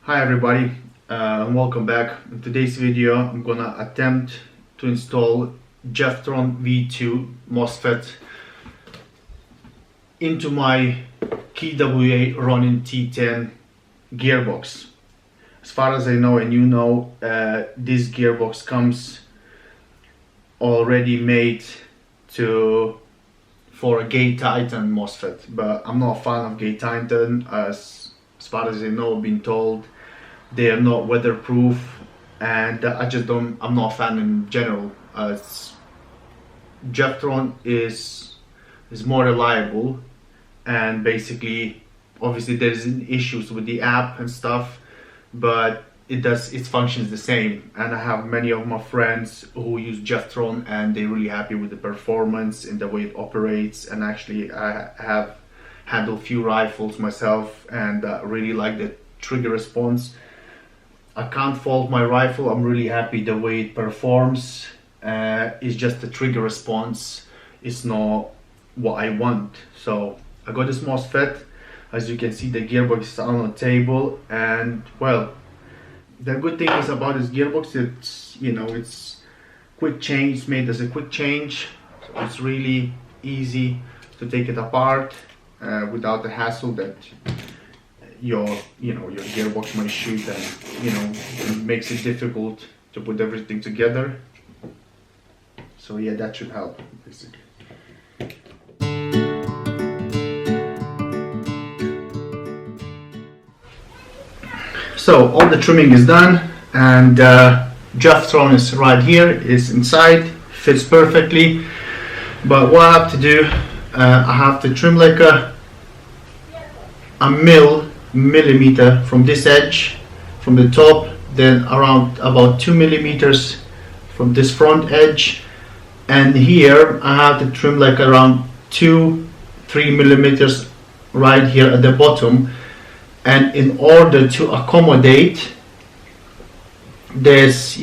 Hi everybody, and welcome back. In today's video I'm gonna attempt to install Leviathan V2 MOSFET into my KWA RONIN-T10 gearbox. As far as I know, and you know, this gearbox comes already made for a Titan MOSFET, but I'm not a fan of Titan. As far as I know, I've been told they are not weatherproof, and I'm not a fan in general. Leviathan is more reliable, and basically, obviously there's issues with the app and stuff, but it functions the same. And I have many of my friends who use Leviathan and they're really happy with the performance and the way it operates. And actually I have handled a few rifles myself and really like the trigger response. I can't fault my rifle. I'm really happy the way it performs. It's just the trigger response is not what I want. So I got this MOSFET. As you can see, the gearbox is on the table, and well, the good thing is about this gearbox, it's quick change. It's made as a quick change, so it's really easy to take it apart without the hassle that your gearbox might shoot, and it makes it difficult to put everything together. So yeah, that should help basically. So all the trimming is done, and Leviathan is right here, is inside, fits perfectly. But what I have to do, I have to trim like a millimeter from this edge, from the top, then around about 2 millimeters from this front edge, and here I have to trim like around 2-3 millimeters right here at the bottom. And in order to accommodate this,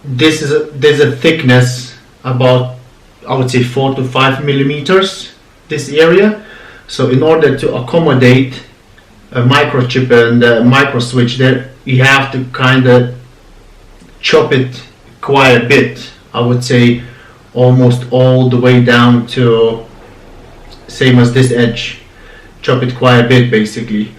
there's a thickness about, I would say, 4 to 5 millimeters, this area. So in order to accommodate a microchip and a micro switch there, you have to kind of chop it quite a bit. I would say almost all the way down to same as this edge. Chop it quite a bit basically,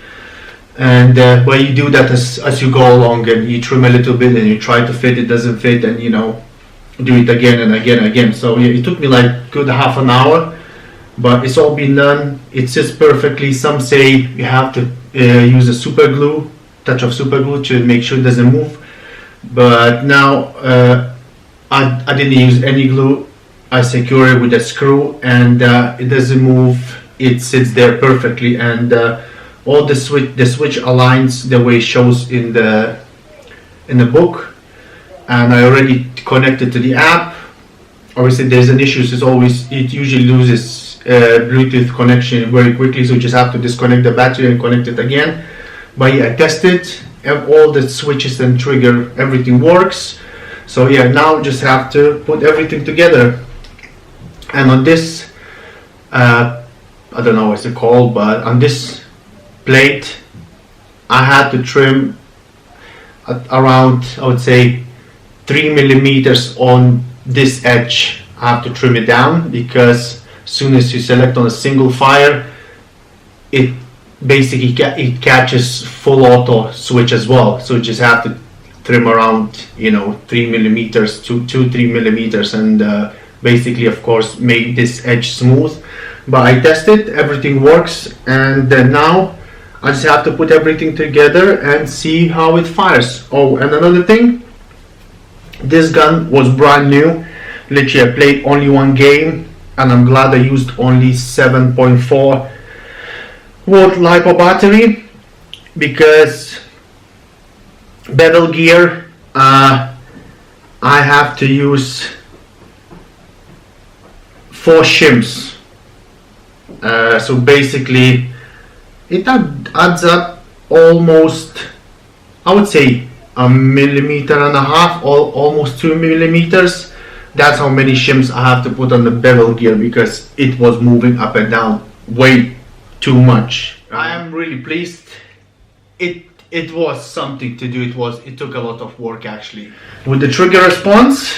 and but you do that as you go along, and you trim a little bit and you try to fit, it doesn't fit, and do it again and again and again. So yeah, it took me like good half an hour, but it's all been done. It sits perfectly. Some say you have to use a super glue, touch of super glue to make sure it doesn't move, but now I didn't use any glue. I secure it with a screw, and it doesn't move. It sits there perfectly, and all the switch aligns the way it shows in the book. And I already connected to the app. Obviously there's an issue, it usually loses Bluetooth connection very quickly, so you just have to disconnect the battery and connect it again. But yeah, I tested all the switches and trigger, everything works. So yeah, now just have to put everything together. And on this I don't know what's it called, but on this plate I had to trim at around, I would say, 3 millimeters on this edge. I have to trim it down, because as soon as you select on a single fire, it basically it catches full auto switch as well. So you just have to trim around 3 millimeters to 2-3 millimeters, and basically, of course, make this edge smooth. But I tested, everything works, and now I just have to put everything together and see how it fires. Oh, and another thing, this gun was brand new. Literally I played only one game, and I'm glad I used only 7.4 volt LiPo battery, because bevel gear, I have to use 4 shims. So basically it adds up almost, I would say, 1.5 millimeters, almost 2 millimeters. That's how many shims I have to put on the bevel gear, because it was moving up and down way too much. I am really pleased it was something to do. It took a lot of work actually. With the trigger response,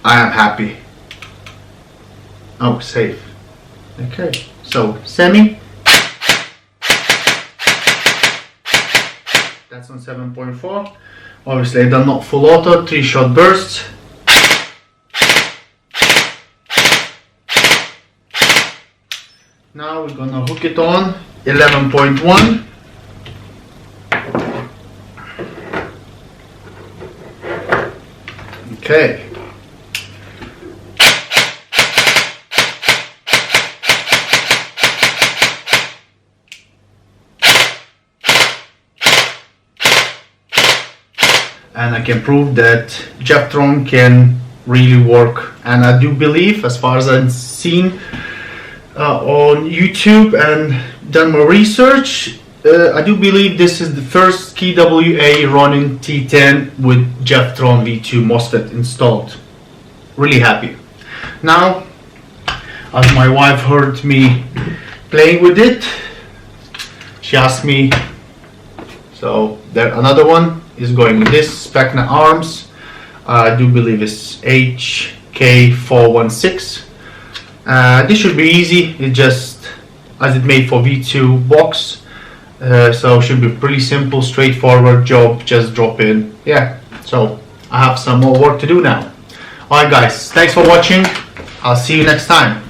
I am happy. Oh, safe. Okay, so semi. That's on 7.4. Obviously I done not full auto, 3-shot bursts. Now we're gonna hook it on 11.1. Okay. And I can prove that Jeftron can really work, and I do believe, as far as I've seen on YouTube and done my research, I do believe this is the first KWA RONIN-T10 with Jeftron V2 MOSFET installed. Really happy. Now, as my wife heard me playing with it, she asked me, so there another one is going with this Specna arms. I do believe it's HK416. This should be easy. It just, as it made for V2 box, so should be pretty simple, straightforward job. Just drop in. Yeah. So I have some more work to do now. Alright guys, thanks for watching. I'll see you next time.